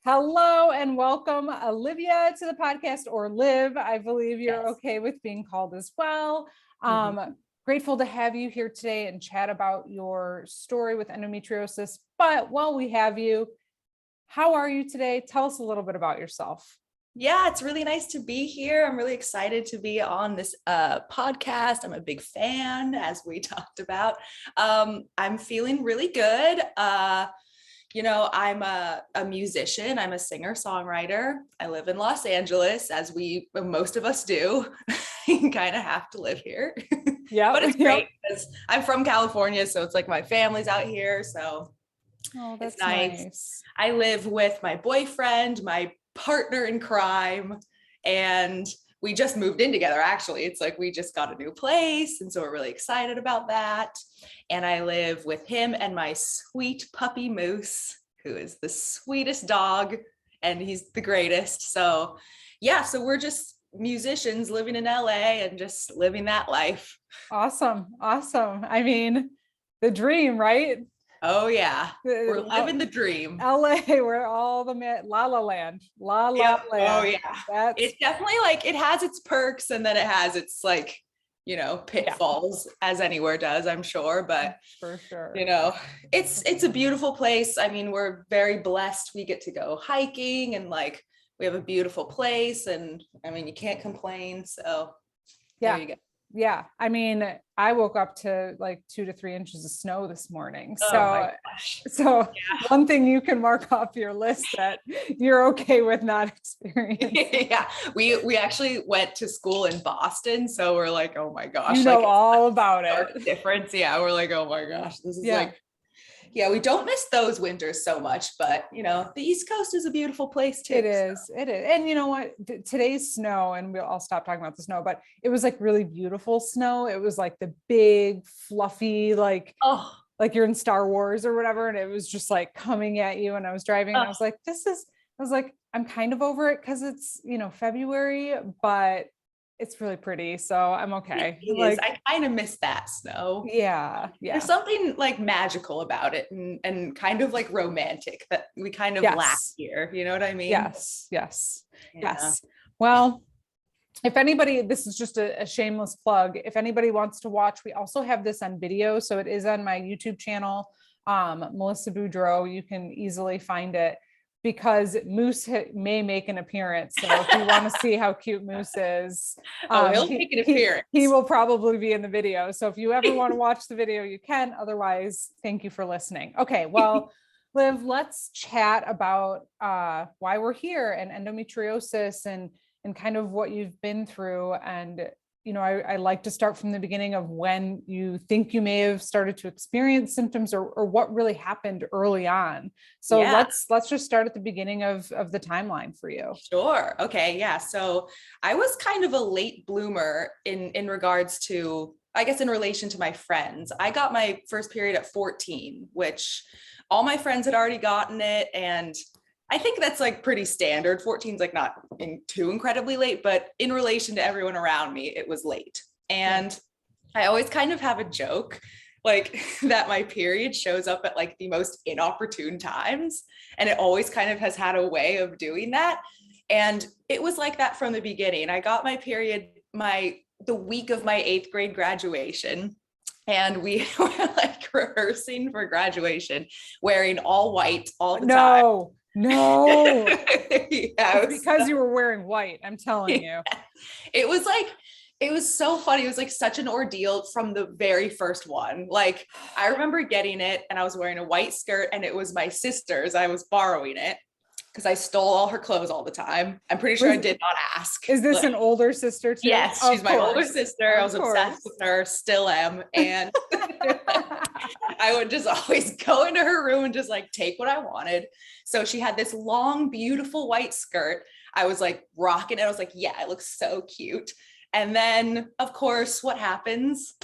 Hello and welcome, Olivia, to the podcast, or Liv. I believe you're okay with being called as well. Grateful to have you here today and chat about your story with endometriosis. But while we have you, how are you today? Tell us a little bit about yourself. Yeah, it's really nice to be here. I'm really excited to be on this podcast. I'm a big fan, as we talked about. I'm feeling really good. I'm a musician. I'm a singer-songwriter. I live in Los Angeles, as most of us do. You kind of have to live here. Yeah, but it's great because I'm from California, so it's like my family's out here. So that's it's nice. Nice. I live with my boyfriend, my partner in crime, and we just moved in together. Actually, it's like we just got a new place, and so we're really excited about that. And I live with him and my sweet puppy Moose, who is the sweetest dog, and he's the greatest. So we're just musicians living in LA and just living that life. Awesome. I mean, the dream, right? Oh yeah, we're living the dream. LA, where all the La La Land. Land. Oh yeah, it's definitely like it has its perks, and then it has its like pitfalls, as anywhere does, I'm sure. But for sure, it's a beautiful place. I mean, we're very blessed. We get to go hiking, and like we have a beautiful place, and I mean, you can't complain. So there you go. Yeah. I mean, I woke up to like 2 to 3 inches of snow this morning. So one thing you can mark off your list that you're okay with not experiencing. Yeah. We actually went to school in Boston. So we're like, oh my gosh. You know all about it. Difference. Yeah. We're like, oh my gosh, this is we don't miss those winters so much, but the East Coast is a beautiful place too. It is. And you know what, today's snow, and I'll stop talking about the snow, but it was like really beautiful snow. It was like the big fluffy, like you're in Star Wars or whatever. And it was just like coming at you. And I was driving and I was like, I'm kind of over it, 'cause it's, February, but it's really pretty. So I'm okay. I kind of miss that snow. Yeah. There's something like magical about it, and kind of like romantic that we kind of lack here. You know what I mean? Yes. Well, if anybody, this is just a shameless plug. If anybody wants to watch, we also have this on video. So it is on my YouTube channel, Melissa Boudreau. You can easily find it, because Moose may make an appearance. So if you want to see how cute Moose is, he'll make an appearance. He will probably be in the video. So if you ever want to watch the video, you can. Otherwise, thank you for listening. Okay, well, Liv, let's chat about why we're here, and endometriosis, and kind of what you've been through. And I like to start from the beginning of when you think you may have started to experience symptoms, or what really happened early on. So let's just start at the beginning of the timeline for you. Sure. Okay. Yeah. So I was kind of a late bloomer in regards to, I guess, in relation to my friends. I got my first period at 14, which all my friends had already gotten it. And I think that's like pretty standard. 14 is like not too incredibly late, but in relation to everyone around me, it was late. And I always kind of have a joke like that my period shows up at like the most inopportune times. And it always kind of has had a way of doing that. And it was like that from the beginning. I got my period the week of my 8th grade graduation. And we were like rehearsing for graduation, wearing all white all the time. No. Yes. Because you were wearing white, I'm telling you. It was so funny. It was like such an ordeal from the very first one. Like I remember getting it, and I was wearing a white skirt, and it was my sister's. I was borrowing it because I stole all her clothes all the time. I'm pretty sure I did not ask. Is this an older sister too? Yes, she's my older sister. I was obsessed with her, still am. And I would just always go into her room and just like take what I wanted. So she had this long, beautiful white skirt. I was like rocking it. I was like, yeah, it looks so cute. And then of course, what happens?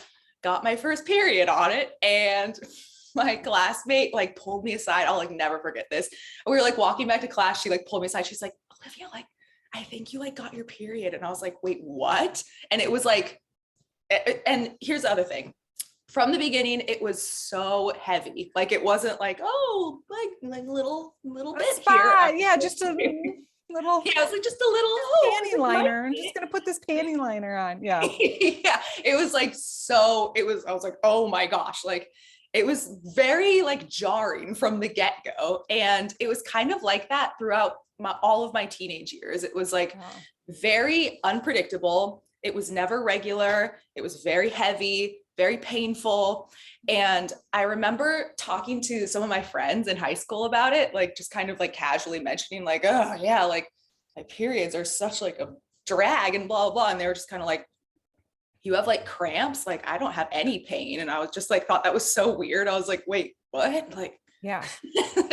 Got my first period on it, and my classmate like pulled me aside. I'll like never forget this. We were like walking back to class. She like pulled me aside. She's like, Olivia, like, I think you like got your period. And I was like, wait, what? And it was like, and here's the other thing. from the beginning, it was so heavy. Like, it wasn't like, oh, like little bit Spot. here. Yeah, just a little Yeah, it was like just a little, oh, panty liner. I'm just gonna put this panty liner on. Yeah. yeah, it was like, I was like, oh my gosh, like it was very like jarring from the get-go. And it was kind of like that throughout all of my teenage years. It was like very unpredictable. It was never regular. It was very heavy, very painful. And I remember talking to some of my friends in high school about it, like just kind of like casually mentioning like, oh yeah, like my periods are such like a drag and blah, blah, blah. And they were just kind of like, you have like cramps? Like, I don't have any pain. And I was just like, thought that was so weird. I was like, wait, what? Like, yeah.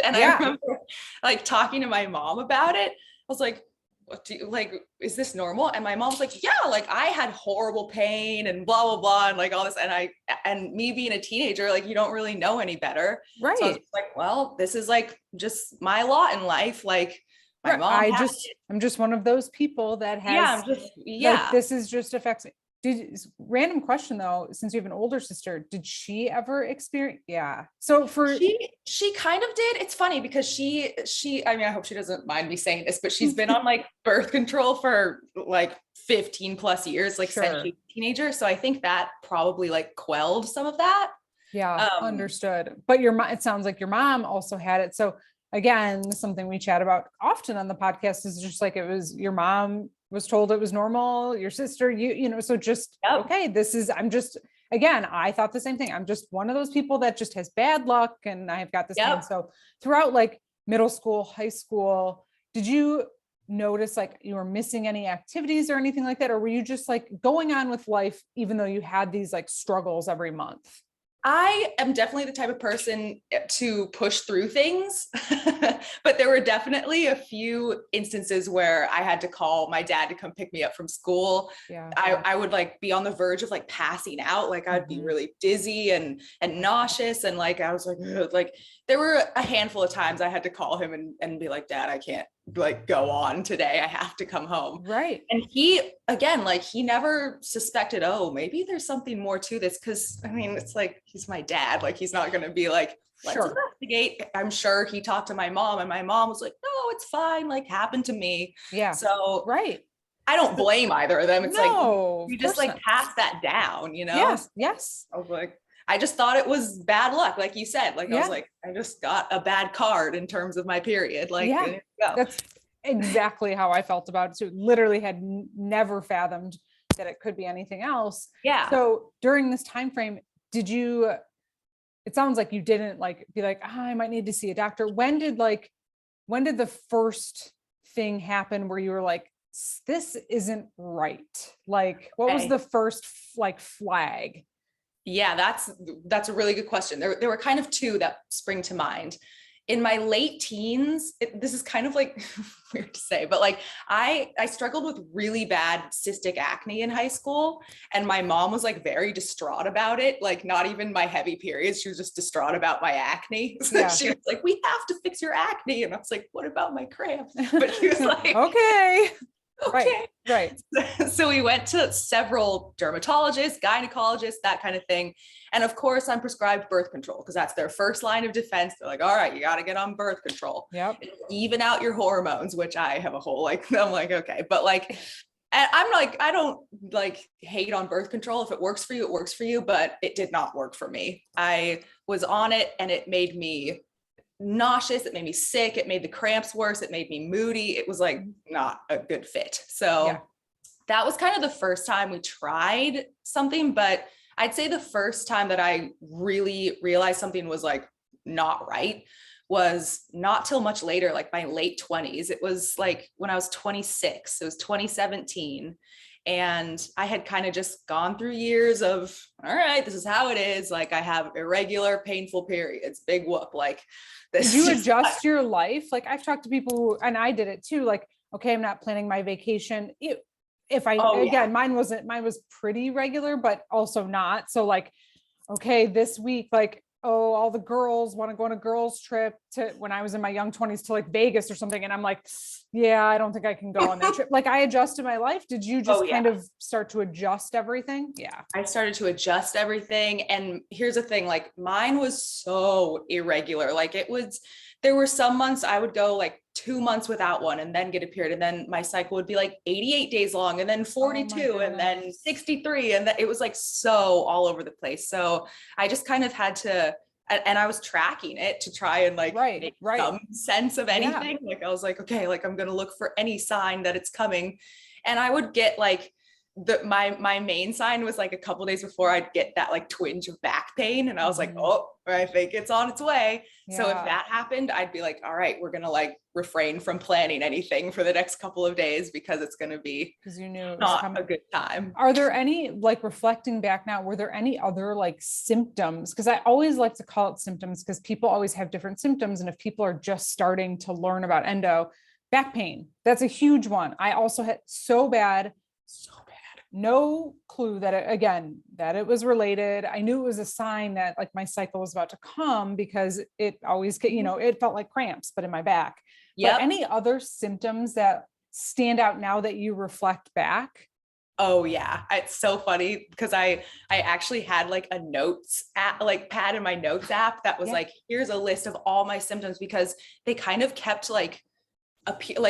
And I remember like talking to my mom about it. I was like, what do you like, is this normal? And my mom's like, yeah, like I had horrible pain and blah, blah, blah. And like all this. And me being a teenager, like you don't really know any better. Right. So I was like, well, this is like just my lot in life. Like my mom. I'm just one of those people that has, like, this is just affects me. Random question though, since you have an older sister, did she ever experience? Yeah. So she kind of did. It's funny because she, I mean, I hope she doesn't mind me saying this, but she's been on like birth control for like 15 plus years, like since she was a teenager. So I think that probably like quelled some of that. Yeah. Understood. But your mom, it sounds like your mom also had it. So again, something we chat about often on the podcast is just like, it was your mom was told it was normal, your sister, you know, so just, okay, again, I thought the same thing. I'm just one of those people that just has bad luck and I've got this pain. So throughout like middle school, high school, did you notice like you were missing any activities or anything like that? Or were you just like going on with life, even though you had these like struggles every month? I am definitely the type of person to push through things, but there were definitely a few instances where I had to call my dad to come pick me up from school. Yeah. I would like be on the verge of like passing out. Like I'd be really dizzy and nauseous. And like, I was like, there were a handful of times I had to call him and be like, Dad, I can't like go on today. I have to come home. Right. And he, again, like he never suspected, oh, maybe there's something more to this. Cause I mean, it's like, he's my dad. Like, he's not going to be like, let's investigate. I'm sure he talked to my mom and my mom was like, no, it's fine. Like happened to me. Yeah. So I don't blame either of them. It's like, you just like pass that down, you know? Yes. Yes. I was like, I just thought it was bad luck. Like you said, like, I was like, I just got a bad card in terms of my period. Like, that's exactly how I felt about it too. Literally had never fathomed that it could be anything else. Yeah. So during this time frame, it sounds like you didn't like be like, I might need to see a doctor. When did the first thing happen where you were like, this isn't right? Like, what was the first like flag? Yeah, that's a really good question. There were kind of two that spring to mind. In my late teens, this is kind of like weird to say, but like I struggled with really bad cystic acne in high school. And my mom was like very distraught about it. Like not even my heavy periods. She was just distraught about my acne. So she was like, we have to fix your acne. And I was like, what about my cramps? But she was like, okay. Right. So we went to several dermatologists, gynecologists, that kind of thing. And of course I'm prescribed birth control because that's their first line of defense. They're like, all right, you got to get on birth control. Yep. Even out your hormones, which I have a whole, like, I'm like, okay. But like, I'm like, I don't like hate on birth control. If it works for you, it works for you. But it did not work for me. I was on it and it made me nauseous, it made me sick, it made the cramps worse, it made me moody. It was like not a good fit. So that was kind of the first time we tried something, but I'd say the first time that I really realized something was like not right was not till much later, like my late 20s. It was like when I was 26, it was 2017. And I had kind of just gone through years of, all right, this is how it is. Like I have irregular, painful periods, big whoop. Like this. Did you adjust your life? Like I've talked to people who, and I did it too. Like, okay, I'm not planning my vacation. Mine was pretty regular, but also not. So like, okay, this week, like oh, all the girls want to go on a girls trip to, when I was in my young 20s, to like Vegas or something. And I'm like, yeah, I don't think I can go on that trip. Like I adjusted my life. Did you Oh just yeah. kind of start to adjust everything? Yeah. I started to adjust everything. And here's the thing, like mine was so irregular. Like there were some months I would go like 2 months without one and then get a period. And then my cycle would be like 88 days long and then Oh my 42 and then goodness. 63. And it was like so all over the place. So I just kind of had to, and I was tracking it to try and like Right. make some sense of Yeah. anything. Like I was like, okay, like I'm going to look for any sign that it's coming. And I would get like, my main sign was like a couple days before I'd get that like twinge of back pain. And I was like, oh, I think it's on its way. So if Yeah. that happened, I'd be like, all right, we're going to like refrain from planning anything for the next couple of days because it's going to be Because you knew it was not coming. a good time. Are there any, like reflecting back now, were there any other like symptoms? Because I always like to call it symptoms because people always have different symptoms. And if people are just starting to learn about endo, back pain, that's a huge one. I also had so bad, no clue that it was related. I knew it was a sign that like my cycle was about to come because it always get, it felt like cramps, but in my back. But any other symptoms that stand out now that you reflect back? Oh yeah. It's so funny because I actually had like a notes app, like pad in my notes app that was like, here's a list of all my symptoms because they kind of kept like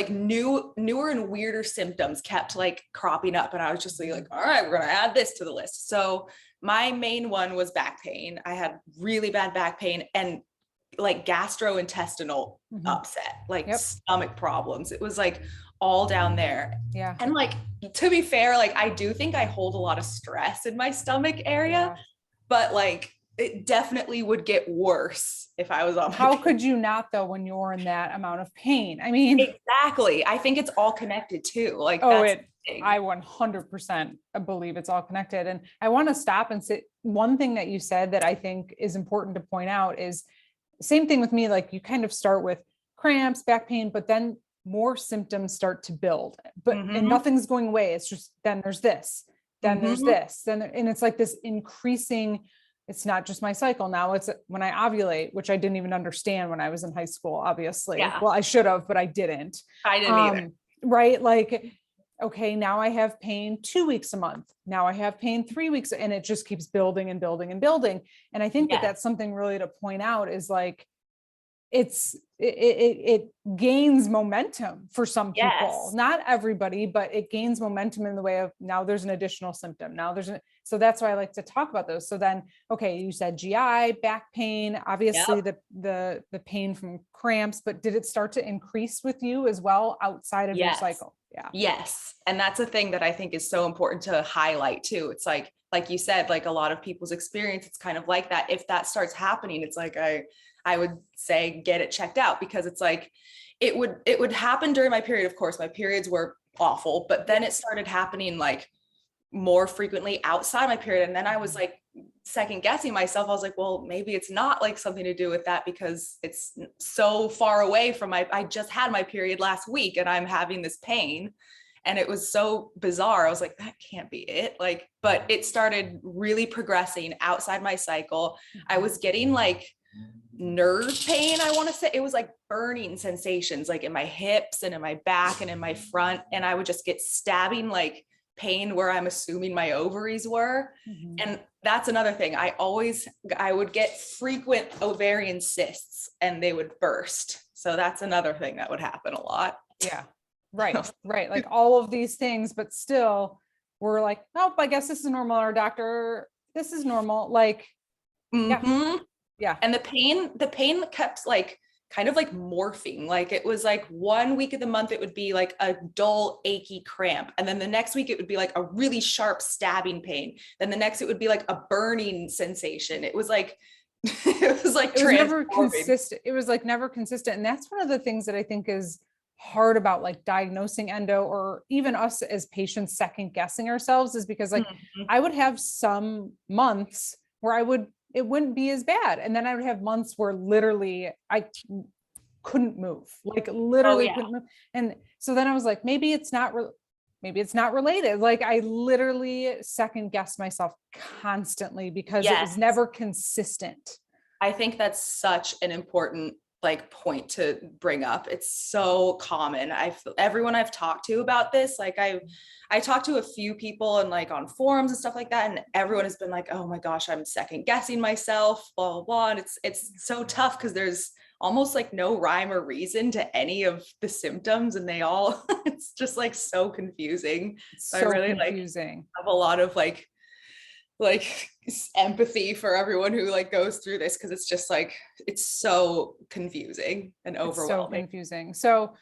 newer and weirder symptoms kept like cropping up. And I was just like, all right, we're going to add this to the list. So my main one was back pain. I had really bad back pain and like gastrointestinal upset, like stomach problems. It was like all down there. Yeah. And like, to be fair, like I do think I hold a lot of stress in my stomach area, but like it definitely would get worse if I was on my How could you not though, when you're in that amount of pain? I mean, exactly. I think it's all connected too. Like, I 100% believe it's all connected. And I want to stop and say one thing that you said that I think is important to point out is same thing with me. Like you kind of start with cramps, back pain, but then more symptoms start to build, and nothing's going away. It's just, then there's this, then there's this, and it's like this increasing. It's not just my cycle. Now it's when I ovulate, which I didn't even understand when I was in high school, obviously. Yeah. Well, I should have, but I didn't. I didn't either. Right. Like, okay, now I have pain 2 weeks a month. Now I have pain 3 weeks, and it just keeps building and building and building. And I think that that's something really to point out is like, it gains momentum for some people, not everybody, but it gains momentum in the way of now there's an additional symptom. So that's why I like to talk about those. So then, okay, you said GI, back pain, obviously the pain from cramps, but did it start to increase with you as well outside of your cycle? Yeah. Yes. And that's a thing that I think is so important to highlight too. It's like you said, like a lot of people's experience, it's kind of like that. If that starts happening, it's like, I would say get it checked out because it's like, it would happen during my period. Of course, my periods were awful, but then it started happening like more frequently outside my period. And then I was like second guessing myself. I was like, well, maybe it's not like something to do with that because it's so far away from I just had my period last week and I'm having this pain. And it was so bizarre. I was like, that can't be it. Like, but it started really progressing outside my cycle. I was getting like nerve pain. I want to say it was like burning sensations, like in my hips and in my back and in my front. And I would just get stabbing like pain where I'm assuming my ovaries were. And that's another thing. I would get frequent ovarian cysts and they would burst. So that's another thing that would happen a lot. Yeah. Right. Right. Like all of these things, but still we're like, oh, I guess this is normal. Our doctor, this is normal. Like, yeah. And the pain kept like kind of like morphing. Like it was like 1 week of the month, it would be like a dull, achy cramp. And then the next week it would be like a really sharp stabbing pain. Then the next, it would be like a burning sensation. It was like, it was never consistent. It was like never consistent. And that's one of the things that I think is hard about like diagnosing endo or even us as patients second guessing ourselves is because like I would have some months where it wouldn't be as bad. And then I would have months where literally I couldn't move, like literally couldn't move. And so then I was like, maybe it's not related. Like I literally second guessed myself constantly because it was never consistent. I think that's such an important like point to bring up. It's so common. Everyone I've talked to about this, like I talked to a few people and like on forums and stuff like that, and everyone has been like, oh my gosh, I'm second guessing myself, blah blah blah. And it's so tough because there's almost like no rhyme or reason to any of the symptoms, and they all it's just like so confusing. So I really confusing. like have a lot of like empathy for everyone who like goes through this, because it's just like it's so confusing and overwhelming. So confusing. So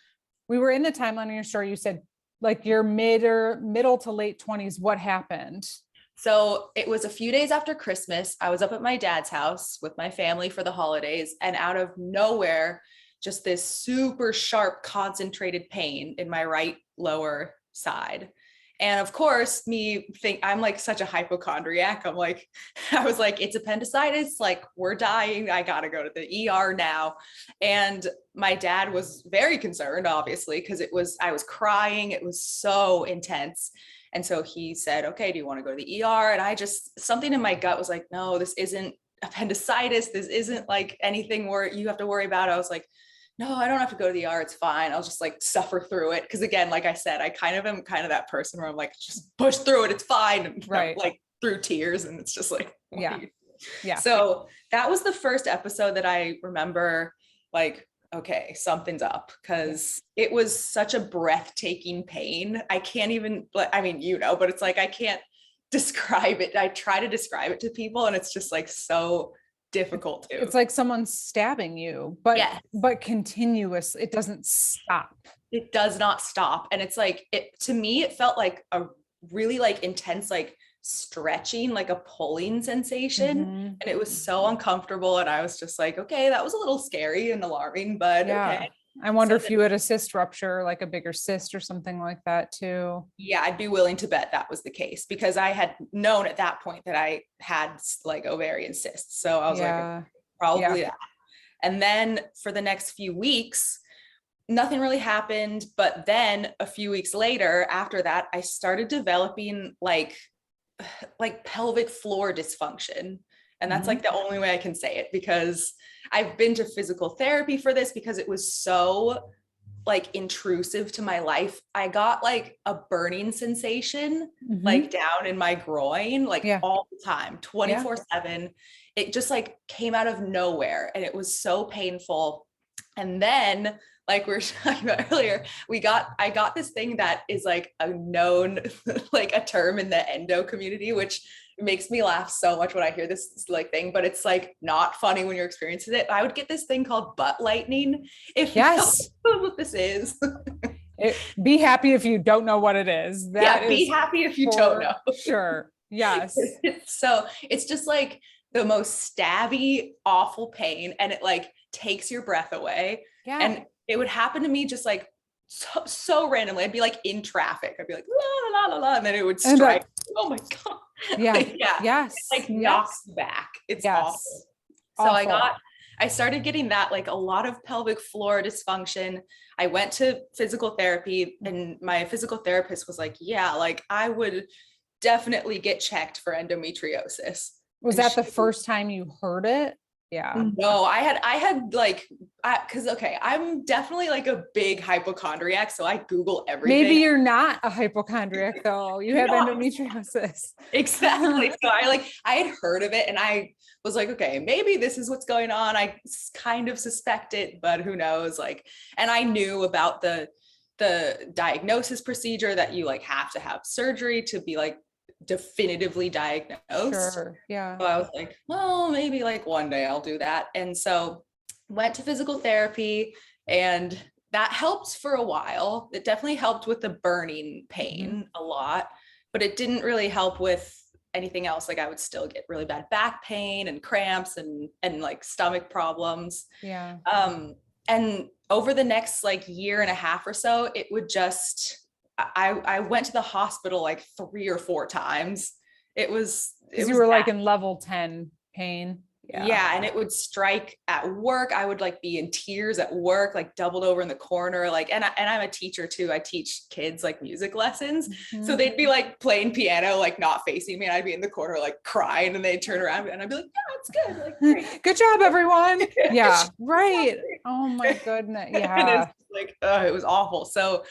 we were in the timeline of your story. You said like your middle to late 20s. What happened? So it was a few days after Christmas. I was up at my dad's house with my family for the holidays, and out of nowhere, just this super sharp, concentrated pain in my right lower side. And of course, I'm like such a hypochondriac. I was like, it's appendicitis. Like, we're dying. I got to go to the ER now. And my dad was very concerned, obviously, because I was crying. It was so intense. And so he said, okay, do you want to go to the ER? And something in my gut was like, no, this isn't appendicitis. This isn't like anything where you have to worry about. I was like, no, I don't have to go to the ER. It's fine. I'll just like suffer through it. Cause again, like I said, I kind of am kind of that person where I'm like, just push through it. It's fine. And right. Like through tears. And it's just like, yeah. Yeah. So that was the first episode that I remember like, okay, something's up, because it was such a breathtaking pain. I can't even, I mean, but it's like, I can't describe it. I try to describe it to people and it's just like so difficult to. It's like someone stabbing you, but continuous. It doesn't stop. It does not stop. And it's like, to me, it felt like a really like intense, like stretching, like a pulling sensation. And it was so uncomfortable. And I was just like, okay, that was a little scary and alarming, but okay. I wonder if you had a cyst rupture, like a bigger cyst or something like that too. Yeah, I'd be willing to bet that was the case, because I had known at that point that I had like ovarian cysts. So I was like, probably that. And then for the next few weeks, nothing really happened. But then a few weeks later, after that, I started developing like pelvic floor dysfunction. And that's like the only way I can say it, because I've been to physical therapy for this because it was so like intrusive to my life. I got like a burning sensation like down in my groin, like all the time, 24/7. It just like came out of nowhere and it was so painful. And then like we were talking about earlier, I got this thing that is like a known, like a term in the endo community, which makes me laugh so much when I hear this like thing, but it's like not funny when you're experiencing it. I would get this thing called butt lightning. If you know what this is. Be happy if you don't know what it is. Be happy if you don't know. Sure. Yes. So it's just like the most stabby, awful pain. And it like takes your breath away. Yeah. And it would happen to me just like so randomly. I'd be like in traffic. I'd be like, la, la, la, la, and then it would strike. Oh my God. Yeah. Like, Yes. It like knocks back. It's awful. So I started getting that, like a lot of pelvic floor dysfunction. I went to physical therapy and my physical therapist was like, yeah, like I would definitely get checked for endometriosis. Was that the first time you heard it? Yeah. No, I had like, cause okay, I'm definitely like a big hypochondriac. So I Google everything. Maybe you're not a hypochondriac though. You have endometriosis. Exactly. So I had heard of it and I was like, okay, maybe this is what's going on. I kind of suspect it, but who knows? Like, and I knew about the diagnosis procedure that you like have to have surgery to be like definitively diagnosed. Sure. Yeah. So I was like, well, maybe like one day I'll do that. And so went to physical therapy and that helped for a while. It definitely helped with the burning pain a lot, but it didn't really help with anything else. Like I would still get really bad back pain and cramps and like stomach problems. Yeah. And over the next like year and a half or so, it would just, I went to the hospital like 3 or 4 times. You were like in level 10 pain. Yeah. And it would strike at work. I would like be in tears at work, like doubled over in the corner. Like, and I'm a teacher too. I teach kids like music lessons. So they'd be like playing piano, like not facing me. And I'd be in the corner, like crying, and they'd turn around and I'd be like, yeah, it's good. Like, great. Good job, everyone. Yeah. Right. Oh my goodness. And Yeah. it's like, it was awful. So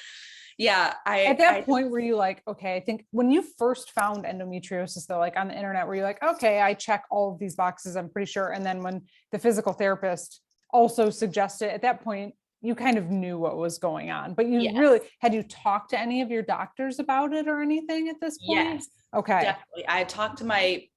yeah, At that point, were you like, okay, I think when you first found endometriosis though, like on the internet, were you like, okay, I check all of these boxes, I'm pretty sure. And then when the physical therapist also suggested, at that point, you kind of knew what was going on, but you really, had you talked to any of your doctors about it or anything at this point? Yes, okay. definitely. I talked to my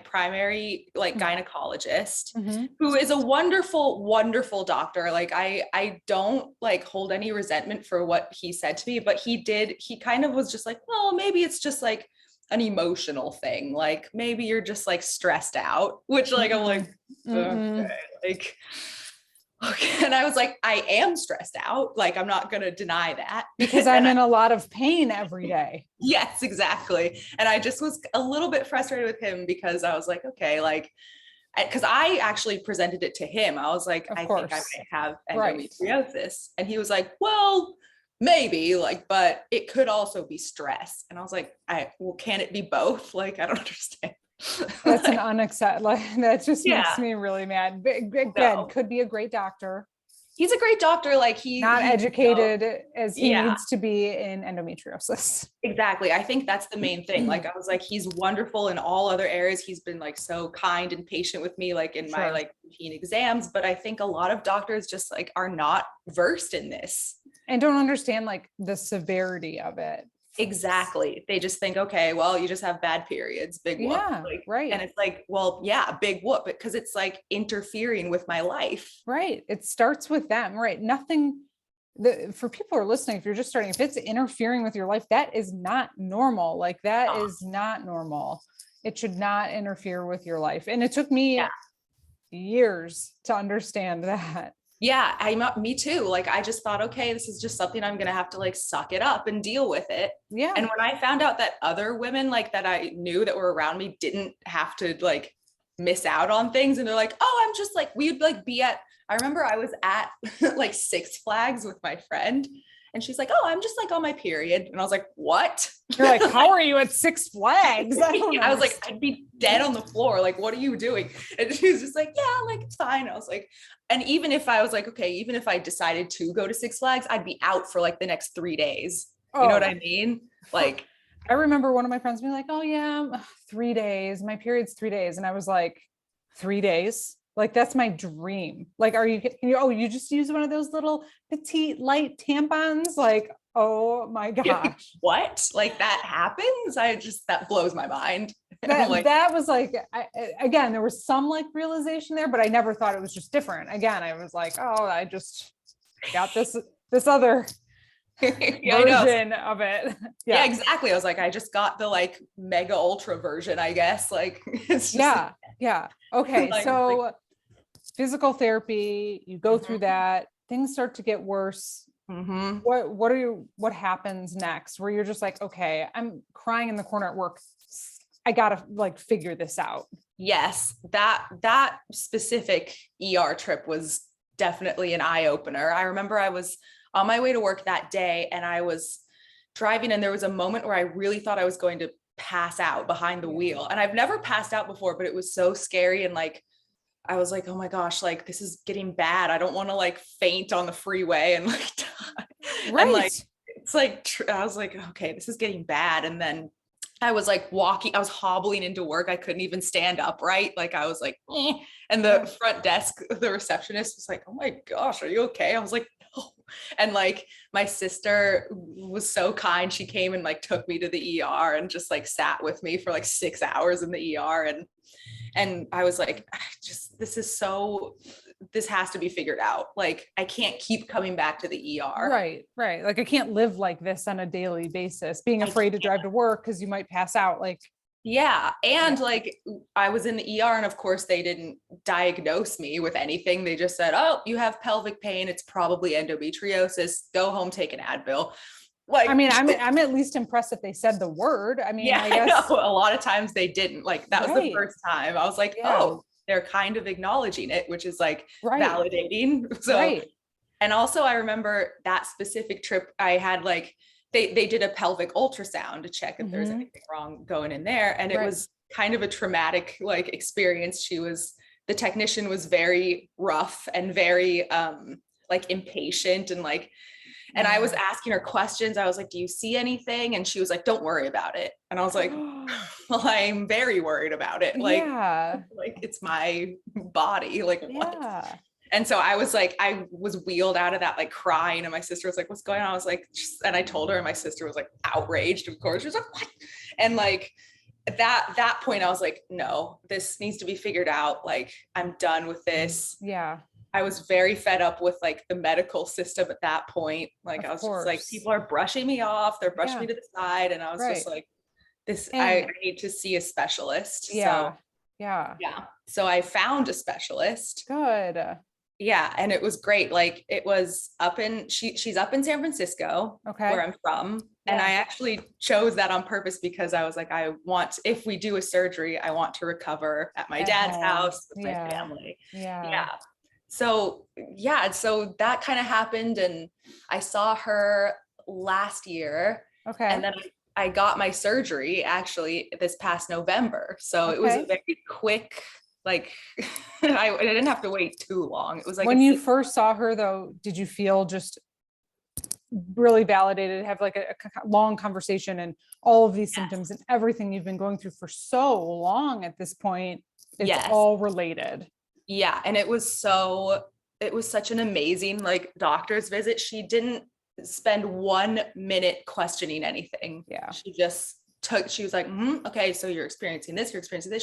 primary like gynecologist, Mhm. who is a wonderful, wonderful doctor. Like I don't like hold any resentment for what he said to me, but he kind of was just like, well, maybe it's just like an emotional thing. Like maybe you're just like stressed out, which like, I'm like, okay, like, okay. And I was like, I am stressed out. Like, I'm not going to deny that. Because I'm in a lot of pain every day. Yes, exactly. And I just was a little bit frustrated with him because I was like, okay, like, because I actually presented it to him. I was like, I think I might have endometriosis. And he was like, well, maybe, like, but it could also be stress. And I was like, well, can it be both? Like, I don't understand. That's an unacceptable, like, that just makes me really mad. Again, could be a great doctor. He's a great doctor. Like he's not educated as he needs to be in endometriosis. Exactly. I think that's the main thing. Like, I was like, he's wonderful in all other areas. He's been like so kind and patient with me, like in my like routine exams. But I think a lot of doctors just like are not versed in this and don't understand like the severity of it. Exactly. They just think, okay, well, you just have bad periods, big whoop. Like, right. And it's like, well, yeah, big whoop, because it's like interfering with my life. Right. It starts with them, right? Nothing for people who are listening, if you're just starting, if it's interfering with your life, that is not normal. Like that is not normal. It should not interfere with your life. And it took me years to understand that. Yeah, me too. Like, I just thought, okay, this is just something I'm going to have to like suck it up and deal with it. Yeah. And when I found out that other women like that I knew that were around me didn't have to like miss out on things, and they're like, oh, I'm just like, we'd like be at, I remember I was at like Six Flags with my friend, and she's like, oh, I'm just like on my period. And I was like, what? You're like, how are you at Six Flags? I was like, I'd be dead on the floor. Like, what are you doing? And she was just like, yeah, like it's fine. I was like, and even if I was like, okay, even if I decided to go to Six Flags, I'd be out for like the next 3 days. You know what I mean? Like, I remember one of my friends being like, oh yeah, 3 days, my period's 3 days. And I was like, 3 days? Like, that's my dream. Like, are you, you just use one of those little petite light tampons? Like, oh my gosh. What? Like that happens? That blows my mind. That was like, again, there was some like realization there, but I never thought it was just different. Again, I was like, oh, I just got this other version of it. Yeah, exactly. I was like, I just got the like mega ultra version, I guess. Like, it's just okay. Like, so physical therapy, you go through that, things start to get worse. What happens next? Where you're just like, okay, I'm crying in the corner at work, I gotta like figure this out. Yes, that specific ER trip was definitely an eye-opener. I remember I was on my way to work that day, and I was driving, and there was a moment where I really thought I was going to pass out behind the wheel. And I've never passed out before, but it was so scary. And like, I was like, oh my gosh, like this is getting bad. I don't want to like faint on the freeway and like die. And like, it's like, I was like, okay, this is getting bad. And then I was like I was hobbling into work. I couldn't even stand upright. Like I was like, eh. And the front desk, the receptionist was like, oh my gosh, are you okay? I was like, no. And like my sister was so kind. She came and like took me to the ER and just like sat with me for like 6 hours in the ER. And I was like, this has to be figured out. Like, I can't keep coming back to the ER. Right. Like, I can't live like this on a daily basis, being afraid to drive to work because you might pass out. Like, yeah. And like, I was in the ER, and of course they didn't diagnose me with anything. They just said, oh, you have pelvic pain. It's probably endometriosis. Go home, take an Advil. Like, I mean, I'm at least impressed that they said the word. I mean, I guess a lot of times they didn't. Like, that was the first time I was like, oh, they're kind of acknowledging it, which is like Right. validating. So, Right. and also I remember that specific trip I had, like, they did a pelvic ultrasound to check if there's anything wrong going in there. And it Right. was kind of a traumatic like experience. The technician was very rough and very like impatient and like, and I was asking her questions. I was like, do you see anything? And she was like, don't worry about it. And I was like, well, I'm very worried about it. Like, Yeah. like it's my body. Like, what? Yeah. And so I was like, I was wheeled out of that, like crying. And my sister was like, what's going on? I was like, and I told her, and my sister was like outraged, of course. She was like, what? And like, at that point, I was like, no, this needs to be figured out. Like, I'm done with this. Yeah. I was very fed up with like the medical system at that point. Like, Of I was course. just like, people are brushing me off. They're brushing Yeah. me to the side. And I was Right. just like, this, And I need to see a specialist. yeah. So Yeah. yeah. So I found a specialist. Good. Yeah. And it was great. Like, it was she's up in San Francisco, Okay. where I'm from. And Yeah. I actually chose that on purpose because I was like, if we do a surgery, I want to recover at my At dad's home. house with Yeah. my family. Yeah. Yeah. So yeah, so that kind of happened, and I saw her last year, Okay. and then I got my surgery actually this past November. So it was a Okay. very quick, like I didn't have to wait too long. It was like When you first saw her though, did you feel just really validated, have like a long conversation and all of these symptoms and everything you've been going through for so long at this point, it's Yes. all related? Yeah. And it was such an amazing like doctor's visit. She didn't spend 1 minute questioning anything. Yeah. She was like, okay, so you're experiencing this,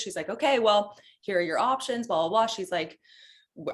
She's like, okay, well, here are your options, blah, blah, blah. She's like,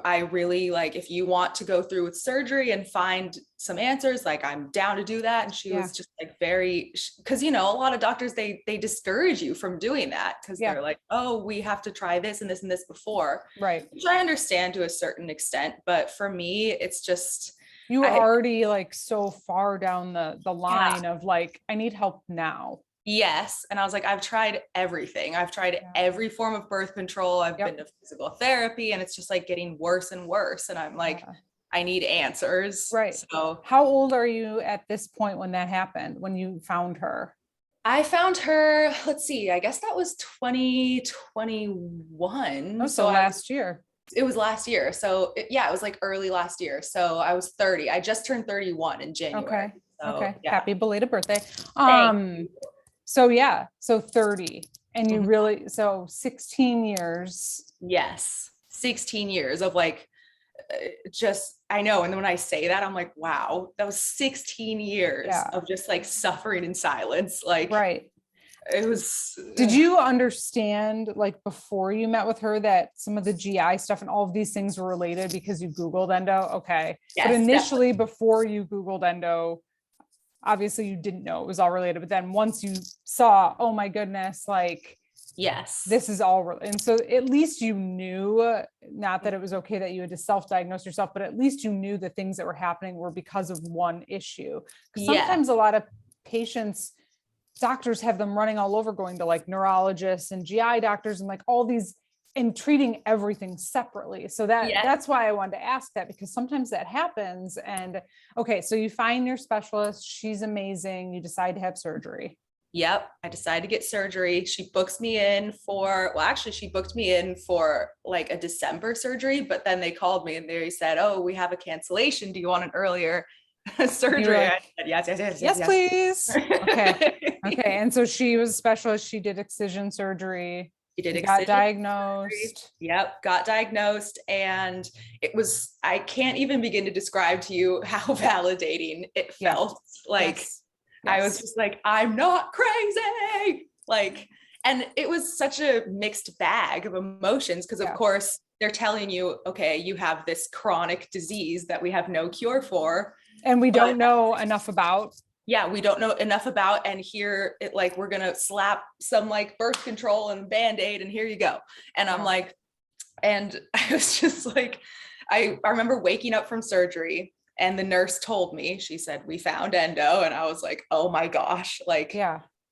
I really like, if you want to go through with surgery and find some answers, like I'm down to do that. And she was just like because a lot of doctors, they discourage you from doing that because they're like, oh, we have to try this and this and this before. Right. Which I understand to a certain extent, but for me, it's just, you were already like so far down the line of like, I need help now. Yes. And I was like, I've tried everything. I've tried every form of birth control. I've been to physical therapy, and it's just like getting worse and worse. And I'm like, I need answers. Right. So how old are you at this point when that happened, when you found her? I found her, let's see, I guess that was 2021. So last year. It was last year. So it was like early last year. So I was 30. I just turned 31 in January. Okay. So, okay. Yeah. Happy belated birthday. So 30, and you really, so 16 years. Yes. 16 years of like, I know. And then when I say that, I'm like, wow, that was 16 years of just like suffering in silence. Like, right. It was. Did you understand, like, before you met with her, that some of the GI stuff and all of these things were related because you Googled endo? Okay. Yes, but initially, definitely. before you Googled endo, obviously you didn't know it was all related. But then once you saw, oh my goodness, like, yes, this is all, and so at least you knew, not that it was okay that you had to self-diagnose yourself, but at least you knew the things that were happening were because of one issue. Sometimes a lot of patients, doctors have them running all over, going to like neurologists and GI doctors and like all these, and treating everything separately. So that's why I wanted to ask that, because sometimes that happens. And okay, so you find your specialist, she's amazing, you decide to have surgery. Yep. I decided to get surgery. She booked me in for like a December surgery, but then they called me and they said, oh, we have a cancellation. Do you want an earlier surgery? Like, I said, yes, please. Okay. Okay. And so she was a specialist. She did excision surgery. Got diagnosed. Surgery. Yep. Got diagnosed. And I can't even begin to describe to you how validating it felt. Like, I was just like, I'm not crazy. Like, and it was such a mixed bag of emotions because of course they're telling you, okay, you have this chronic disease that we have no cure for. And we don't know enough about. Yeah, we don't know enough about. And here it like, we're going to slap some like birth control and Band-Aid and here you go. And I'm like, and I was just like, I remember waking up from surgery and the nurse told me, she said, we found endo. And I was like, oh my gosh, like,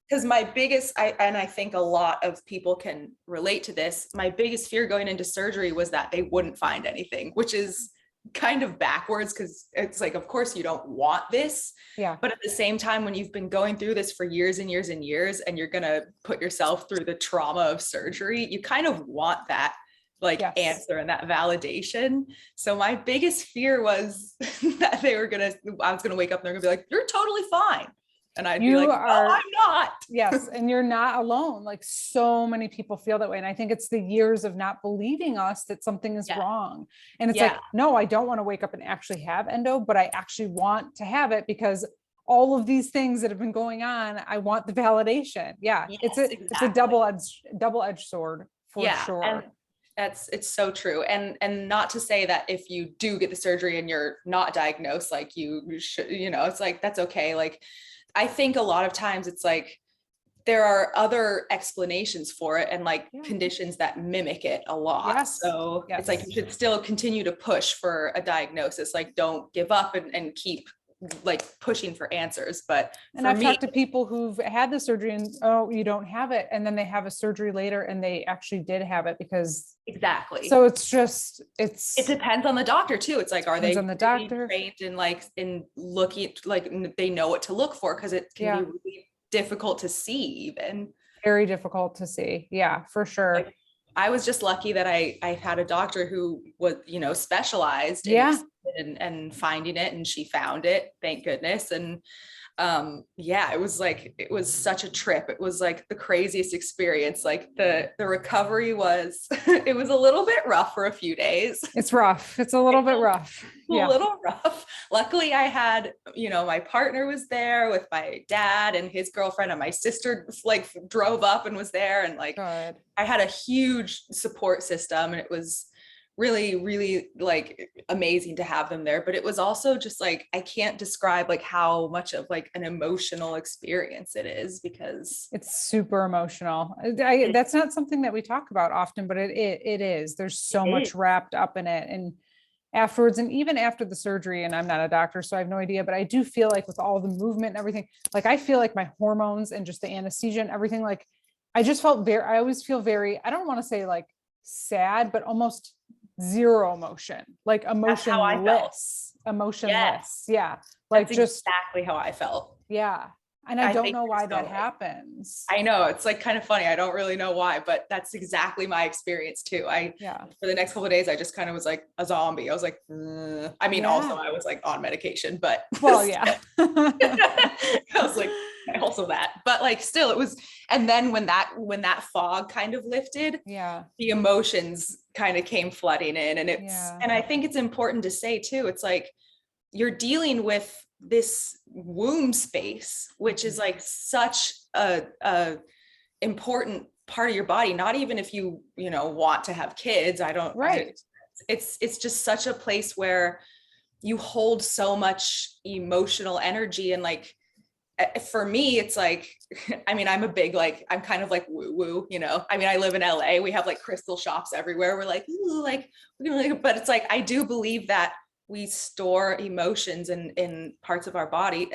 because my biggest, I think a lot of people can relate to this. My biggest fear going into surgery was that they wouldn't find anything, which is kind of backwards, because it's like, of course you don't want this. Yeah. But at the same time, when you've been going through this for years and years and years, and you're going to put yourself through the trauma of surgery, you kind of want that like Yes. answer and that validation. So my biggest fear was that I was gonna wake up and they're gonna be like, you're totally fine. And I'd be like, no, I'm not. Yes. And you're not alone. Like so many people feel that way. And I think it's the years of not believing us that something is wrong. And it's like, no, I don't want to wake up and actually have endo, but I actually want to have it because all of these things that have been going on, I want the validation. Yeah. Yes, it's a double-edged sword for sure. And it's so true. And not to say that if you do get the surgery and you're not diagnosed, like you should, it's like, that's okay. Like, I think a lot of times it's like, there are other explanations for it and like conditions that mimic it a lot. Yes. So it's like, you should still continue to push for a diagnosis. Like, don't give up and keep like pushing for answers. And I've talked to people who've had the surgery and, oh, you don't have it. And then they have a surgery later and they actually did have it because. Exactly. So it depends on the doctor too. It's like, are they on the doctor trained in looking, like they know what to look for? Cause it can be really difficult to see, even. Very difficult to see. Yeah, for sure. Like, I was just lucky that I had a doctor who was, specialized in finding it, and she found it, thank goodness. And it was such a trip. It was like the craziest experience. Like the recovery was, it was a little bit rough for a few days. It's rough. It's a little bit rough. A little rough. Luckily I had, my partner was there with my dad and his girlfriend, and my sister like drove up and was there. And like, Good. I had a huge support system, and it was really, really like amazing to have them there. But it was also just like, I can't describe like how much of like an emotional experience it is, because it's super emotional. That's not something that we talk about often, but it is. There's so much wrapped up in it. And afterwards, and even after the surgery, and I'm not a doctor, so I have no idea, but I do feel like with all the movement and everything, like I feel like my hormones and just the anesthesia and everything, like I just felt I always feel very, I don't want to say like sad, but almost zero emotion, like emotionless. Yes. Yeah. Like that's just exactly how I felt. Yeah. And I don't know why that happens. I know, it's like kind of funny. I don't really know why, but that's exactly my experience too. For the next couple of days, I just kind of was like a zombie. I was like, I mean, also I was like on medication, but I was like, also that, but like still it was. And then when that fog kind of lifted, the emotions kind of came flooding in, and and I think it's important to say too, it's like, you're dealing with this womb space, which is like such a important part of your body. Not even if you want to have kids. It's just such a place where you hold so much emotional energy. And like, for me, it's like, I mean, I'm a big, like, I'm kind of like woo woo, I mean, I live in LA. We have like crystal shops everywhere. We're like, ooh, like, but it's like, I do believe that we store emotions in parts of our body,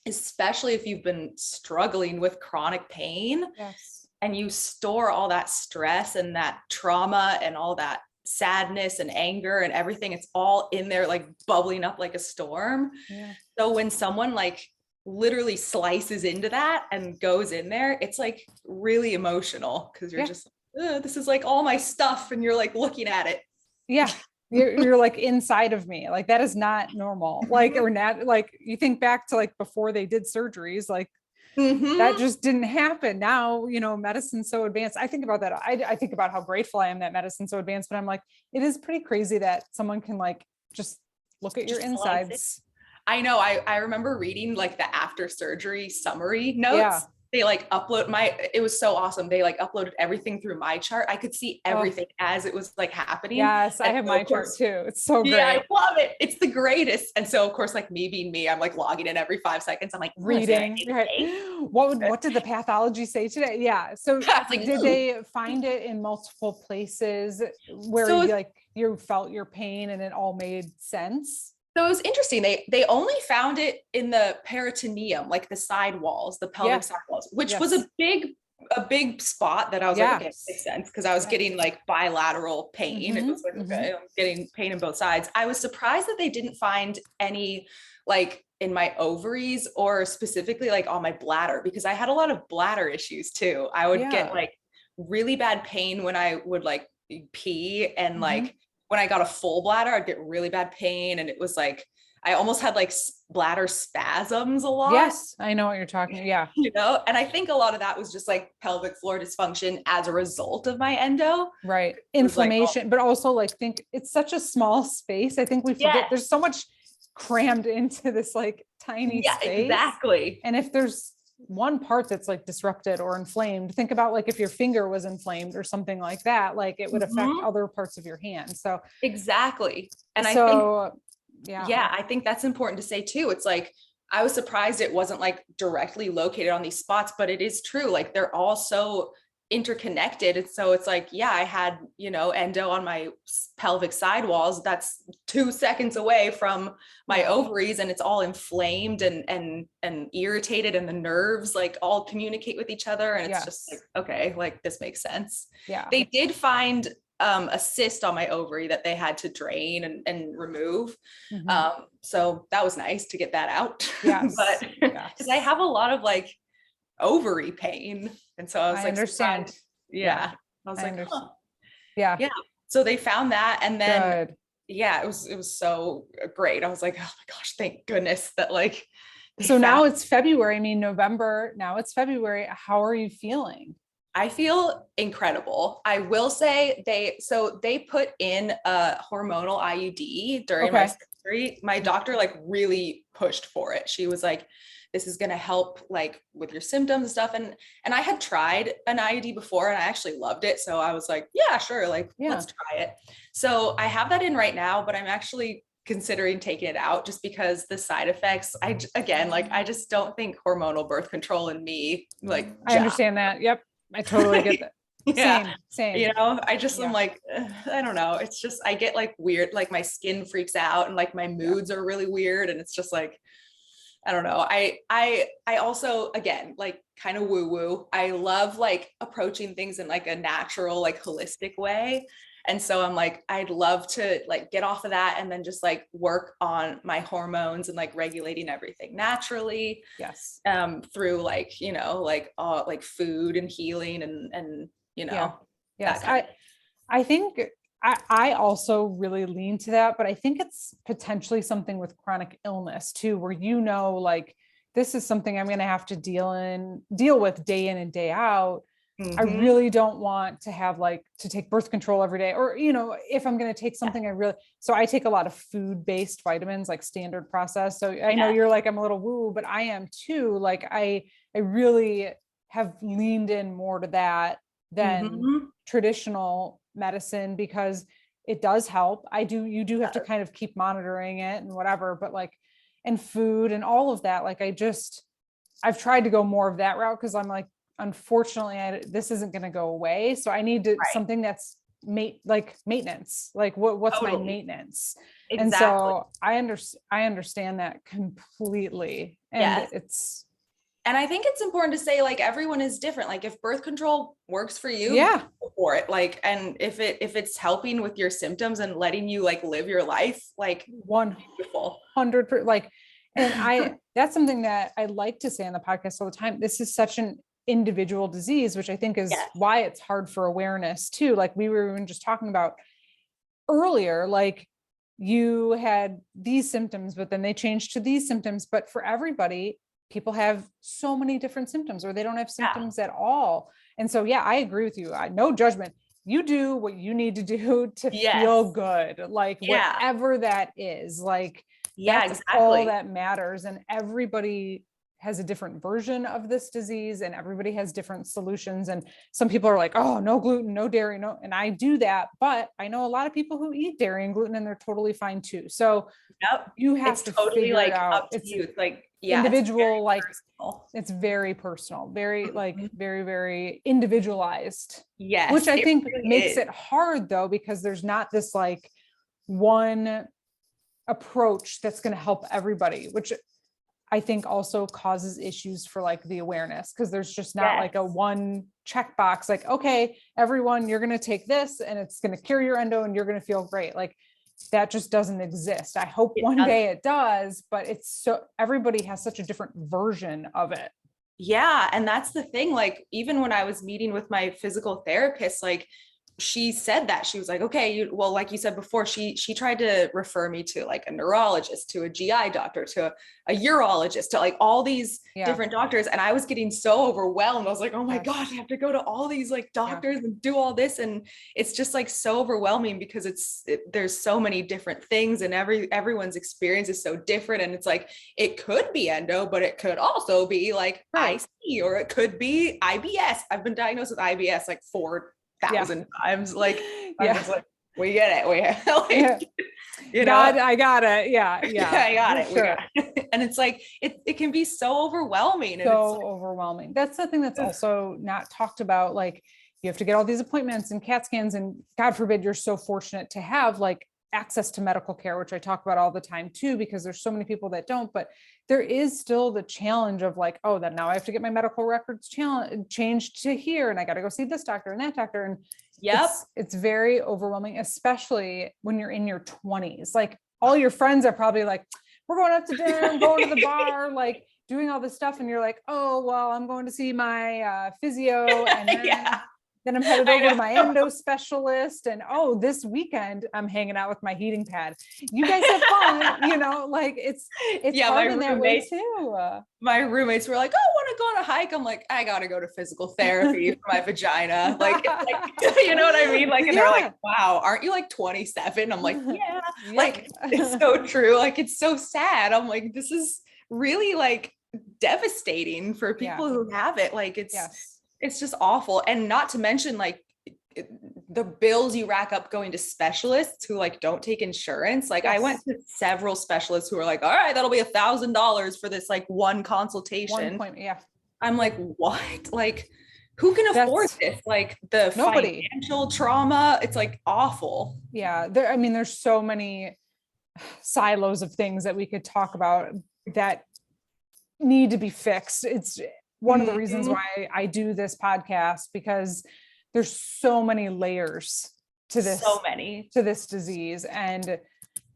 especially if you've been struggling with chronic pain. Yes. And you store all that stress and that trauma and all that sadness and anger and everything. It's all in there, like bubbling up like a storm. Yeah. So when someone like literally slices into that and goes in there, it's like really emotional, because you're just, this is like all my stuff, and you're like looking at it. Yeah. You're like inside of me, like that is not normal. Like, or not, like you think back to like before they did surgeries, like that just didn't happen. Now, medicine's so advanced. I think about that. I think about how grateful I am that medicine's so advanced, but I'm like, it is pretty crazy that someone can like just look at your insides. I know. I remember reading like the after surgery summary notes. They like it was so awesome. They like uploaded everything through my chart. I could see everything as it was like happening. Yes, I have my chart too. It's so great. Yeah, I love it. It's the greatest. And so of course, like me being me, I'm like logging in every 5 seconds. I'm like reading. What did the pathology say today? Yeah. So did they find it in multiple places where you felt your pain and it all made sense? So it was interesting. They only found it in the peritoneum, like the side walls, the pelvic side walls, which was a big spot that I was like, okay, it makes sense, because I was getting like bilateral pain. It was like, okay, I'm getting pain in both sides. I was surprised that they didn't find any like in my ovaries or specifically like on my bladder, because I had a lot of bladder issues too. I would get like really bad pain when I would like pee, and like when I got a full bladder, I'd get really bad pain. And it was like, I almost had like bladder spasms a lot. Yes, I know what you're talking. Yeah. You know, and I think a lot of that was just like pelvic floor dysfunction as a result of my endo. Right. Inflammation, but also like think it's such a small space. I think we forget there's so much crammed into this like tiny space. Exactly. And if there's one part that's like disrupted or inflamed, think about like if your finger was inflamed or something like that, like it would affect other parts of your hand. So exactly. And I think, I think that's important to say too. It's like, I was surprised it wasn't like directly located on these spots, but it is true. Like they're all so interconnected. And so it's like, yeah, I had, you know, endo on my pelvic side walls. That's 2 seconds away from my ovaries, and it's all inflamed and irritated, and the nerves like all communicate with each other. And it's just like, okay, like this makes sense. Yeah. They did find a cyst on my ovary that they had to drain and remove. So that was nice to get that out. Yes. But because I have a lot of like ovary pain. And so I was like, understand. I was like, yeah. So they found that. And then, Good. it was so great. I was like, oh my gosh, thank goodness that like, so now it's February. I mean, November, now it's February. How are you feeling? I feel incredible. I will say they put in a hormonal IUD during my surgery. My doctor like really pushed for it. She was like, this is going to help like with your symptoms and stuff. And I had tried an IUD before and I actually loved it. So I was like, yeah, sure. Like, let's try it. So I have that in right now, but I'm actually considering taking it out just because the side effects, I just don't think hormonal birth control in me, like, I understand that. Yep. I totally get that. Same. You know, I just am like, I don't know. It's just, I get like weird, like my skin freaks out and like my moods are really weird. And it's just like, I don't know. I also, again, like kind of woo woo. I love like approaching things in like a natural, like holistic way. And so I'm like, I'd love to like get off of that and then just like work on my hormones and like regulating everything naturally. Yes. Through like, you know, like food and healing and you know. Yes. I think I also really lean to that, but I think it's potentially something with chronic illness too, where, you know, like this is something I'm going to have to deal with day in and day out. I really don't want to have like to take birth control every day, or, you know, if I'm going to take something, so I take a lot of food-based vitamins, like standard process. So I know you're like, I'm a little woo, but I am too. Like I really have leaned in more to that than traditional medicine, because it does help. You do have to kind of keep monitoring it and whatever, but like, and food and all of that. Like I've tried to go more of that route, because I'm like, unfortunately, this isn't going to go away. So I need to something that's maintenance. Like what's my maintenance? Exactly. And so I understand that completely. And and I think it's important to say, like, everyone is different. Like if birth control works for you, go for it. Like, and if it's helping with your symptoms and letting you like live your life, like 100%, like, and that's something that I like to say on the podcast all the time. This is such an individual disease, which I think is why it's hard for awareness too. Like we were even just talking about earlier, like you had these symptoms, but then they changed to these symptoms. But for everybody, people have so many different symptoms, or they don't have symptoms at all. And so, I agree with you. No judgment. You do what you need to do to feel good, like whatever that is, like, that's all that matters. And everybody has a different version of this disease, and everybody has different solutions. And some people are like, oh, no gluten, no dairy, no. And I do that, but I know a lot of people who eat dairy and gluten and they're totally fine too. So you have to totally figure it out. Up to you. It's like, individual, like it's very personal, very like very, very individualized. Yes. Which I think really makes it hard though, because there's not this like one approach that's going to help everybody, which I think also causes issues for like the awareness, because there's just not like a one checkbox, like, okay, everyone, you're going to take this and it's going to cure your endo and you're going to feel great. Like that just doesn't exist. I hope one day it does, but it's so everybody has such a different version of it. Yeah. And that's the thing. Like, even when I was meeting with my physical therapist, like, she said that she was like, okay, well, like you said before, she tried to refer me to like a neurologist, to a GI doctor, to a urologist, to like all these different doctors. And I was getting so overwhelmed. I was like, oh my gosh, I have to go to all these like doctors and do all this. And it's just like so overwhelming because there's so many different things and everyone's experience is so different. And it's like, it could be endo, but it could also be like IC, or it could be IBS. I've been diagnosed with IBS like 4,000 times. Like, I'm just like, we get it. We like, you know, I got it. Yeah. I got it. Sure. We got it. And it's like, it can be so overwhelming. And so overwhelming. That's the thing that's also not talked about. Like, you have to get all these appointments and CAT scans, and God forbid you're so fortunate to have like access to medical care, which I talk about all the time too, because there's so many people that don't, but there is still the challenge of like, oh, then now I have to get my medical records changed to here. And I got to go see this doctor and that doctor. And it's very overwhelming, especially when you're in your 20s. Like all your friends are probably like, we're going out to dinner, I'm going to the bar, like doing all this stuff. And you're like, oh, well, I'm going to see my physio. And then I'm headed over to my endo specialist. And oh, this weekend I'm hanging out with my heating pad. You guys have fun, you know, like it's hard in that way too. My roommates were like, oh, want to go on a hike? I'm like, I got to go to physical therapy for my vagina. Like, you know what I mean? Like, and they're like, wow, aren't you like 27? I'm like, yeah, like it's so true. Like, it's so sad. I'm like, this is really like devastating for people who have it. Like, it's just awful. And not to mention like the bills you rack up going to specialists who like don't take insurance. Like I went to several specialists who were like, all right, that'll be $1,000 for this like one consultation. I'm like, what? Like who can afford this? Like the financial trauma, it's like awful. Yeah. There's so many silos of things that we could talk about that need to be fixed. It's one of the reasons why I do this podcast, because there's so many layers to this, to this disease, and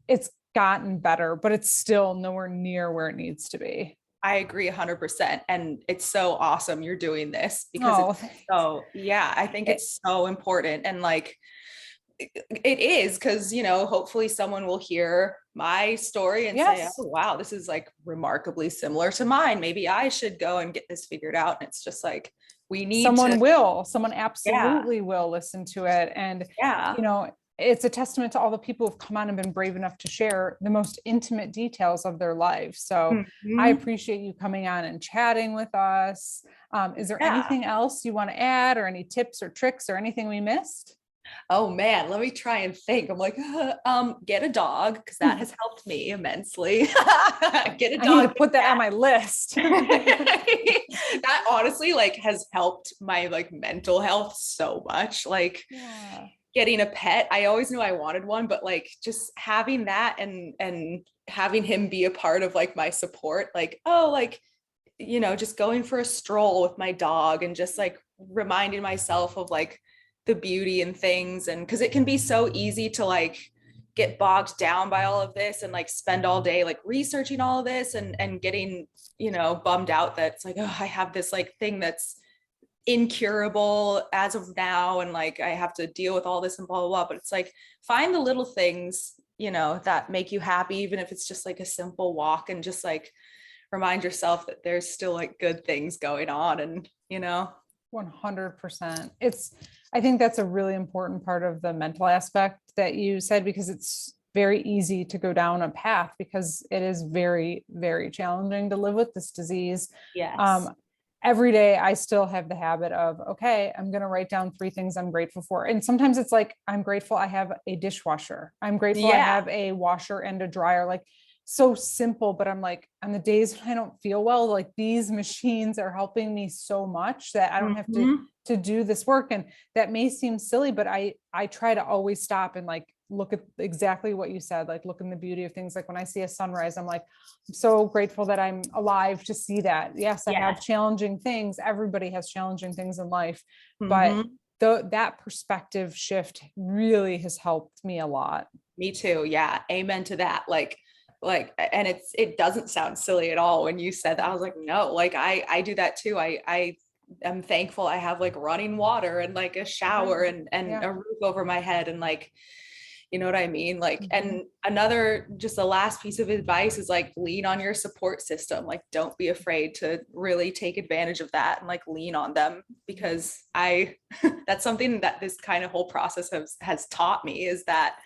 it's gotten better, but it's still nowhere near where it needs to be. I agree 100%. And it's so awesome you're doing this because I think it's so important. And like, it is because, you know, hopefully someone will hear my story and say, oh, wow, this is like remarkably similar to mine. Maybe I should go and get this figured out. And it's just like, we need someone absolutely will listen to it. And, you know, it's a testament to all the people who've come on and been brave enough to share the most intimate details of their lives. So I appreciate you coming on and chatting with us. Is there anything else you want to add, or any tips or tricks or anything we missed? Oh man, let me try and think. I'm like, get a dog, because that has helped me immensely. Get a dog. I need to put that on my list. That honestly like has helped my like mental health so much. Like getting a pet. I always knew I wanted one, but like just having that and having him be a part of like my support, like, oh, like, you know, just going for a stroll with my dog and just like reminding myself of like the beauty and things. And because it can be so easy to like get bogged down by all of this and like spend all day like researching all of this and getting, you know, bummed out that it's like, oh, I have this like thing that's incurable as of now, and like I have to deal with all this and blah blah blah. But it's like, find the little things, you know, that make you happy, even if it's just like a simple walk, and just like remind yourself that there's still like good things going on. And you know, 100%. I think that's a really important part of the mental aspect that you said, because it's very easy to go down a path, because it is very, very challenging to live with this disease. Every day I still have the habit of, okay, I'm going to write down 3 things I'm grateful for. And sometimes it's like, I'm grateful I have a dishwasher. I'm grateful I have a washer and a dryer. Like, so simple, but I'm like, on the days when I don't feel well, like these machines are helping me so much that I don't have to do this work. And that may seem silly, but I try to always stop and like look at exactly what you said, like look in the beauty of things. Like when I see a sunrise, I'm like, I'm so grateful that I'm alive to see that. Yes, I have Yes. challenging things. Everybody has challenging things in life, but Mhm. that perspective shift really has helped me a lot. Me too. Yeah. Amen to that. And it doesn't sound silly at all when you said that. I was like, no, like I do that too. I am thankful I have like running water and like a shower and Yeah. a roof over my head and like, you know what I mean? Like, Mhm. and another, just the last piece of advice is like lean on your support system. Like, don't be afraid to really take advantage of that and like lean on them, because that's something that this kind of whole process has taught me, is that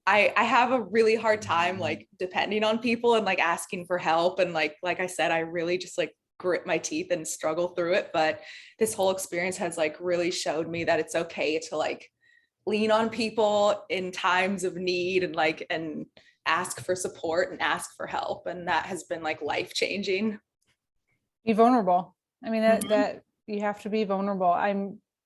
I have a really hard time like depending on people and like asking for help. And like I said, I really just like grit my teeth and struggle through it. But this whole experience has like really showed me that it's okay to like lean on people in times of need and ask for support and ask for help. And that has been like life changing. Be vulnerable. I mean, that, Mhm. that you have to be vulnerable.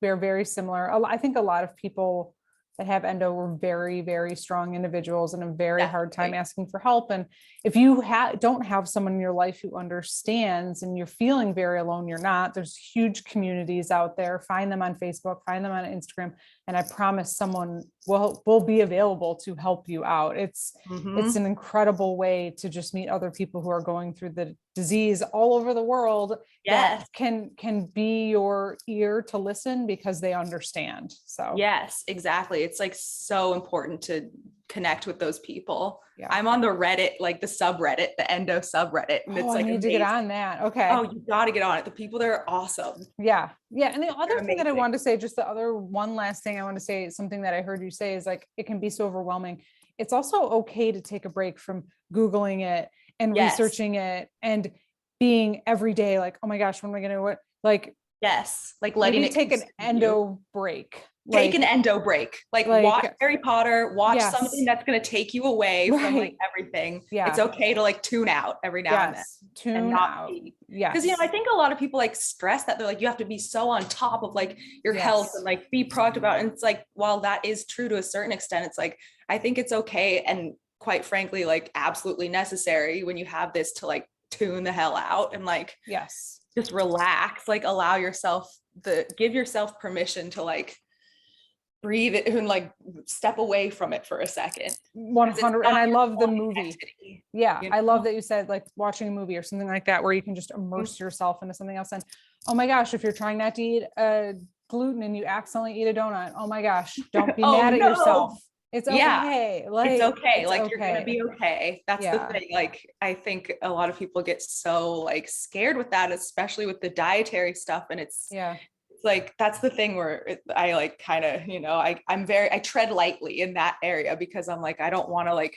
We're very similar. I think a lot of people that have endo were very, very strong individuals and a very hard time Definitely. asking for help. And if you don't have someone in your life who understands and you're feeling very alone, you're not. There's huge communities out there. Find them on Facebook, find them on Instagram, and I promise someone will be available to help you out. It's Mhm. an incredible way to just meet other people who are going through the disease all over the world that Yes. can be your ear to listen because they understand. So Yes, exactly. It's like so important to connect with those people. yeah. I'm on the Reddit, like the subreddit, the endo subreddit, and Oh, it's I like need to get amazing. on that. Okay. Oh, you got to get on it. The people there are awesome. Yeah. Yeah. And the other They're thing that I amazing. wanted to say, just the other one last thing I want to say, something that I heard you say is like, it can be so overwhelming. It's also okay to take a break from Googling it and Yes. researching it and being every day like, oh my gosh, when am I going to, what, like Yes. Like letting maybe it take an consume you. endo break. Take an endo break. Like watch Like, Harry Potter, watch something yes, that's going to take you away from like right. everything. It's Yeah. okay to like tune out every now and then Yes. and Tune not out. be. Because I Yes. think a lot of people like stress that they're like, you have to be so on top of like your health and Yes. like be proactive about it. And it's like, while that is true to a certain extent, it's like, I think it's okay. And quite frankly, like absolutely necessary when you have this to like tune the hell out and like Yes. just relax, like allow yourself give yourself permission to like breathe it and like step away from it for a second, because it's 100. And not I your love the own movie. identity, Yeah. you I love know? that you said like watching a movie or something like that, where you can just immerse yourself into something else. And oh my gosh, if you're trying not to eat gluten and you accidentally eat a donut, oh my gosh, don't be Oh mad at no. yourself. It's Yeah, okay. it's Like, okay. it's Like you're gonna okay. be okay. That's the Yeah. thing. Like I think a lot of people get so like scared with that, especially with the dietary stuff. And Yeah. it's like that's the thing where I like kind of, I tread lightly in that area, because I'm like, I don't want to like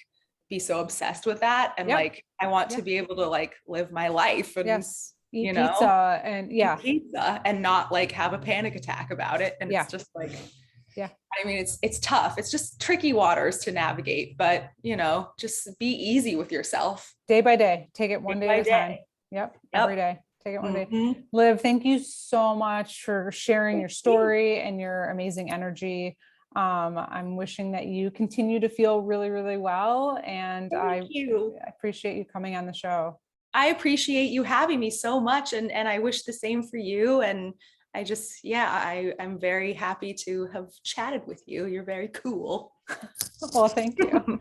be so obsessed with that. And Yep. like I want Yeah. to be able to like live my life and Yes. Eat you know pizza and eat yeah. pizza and not like have a panic attack about it. And it's Yeah. just like, Yeah. I mean, it's tough. It's just tricky waters to navigate, but just be easy with yourself Day by day, take it day one day at by a time. day. Yep, every Yep. day, take it one day. Mhm. Liv, thank you so much for sharing your Thank you. story and your amazing energy. I'm wishing that you continue to feel really, really well, and Thank I you. appreciate you coming on the show. I appreciate you having me so much, and I wish the same for you. And I just, yeah, I'm very happy to have chatted with you. You're very cool. Well, thank you.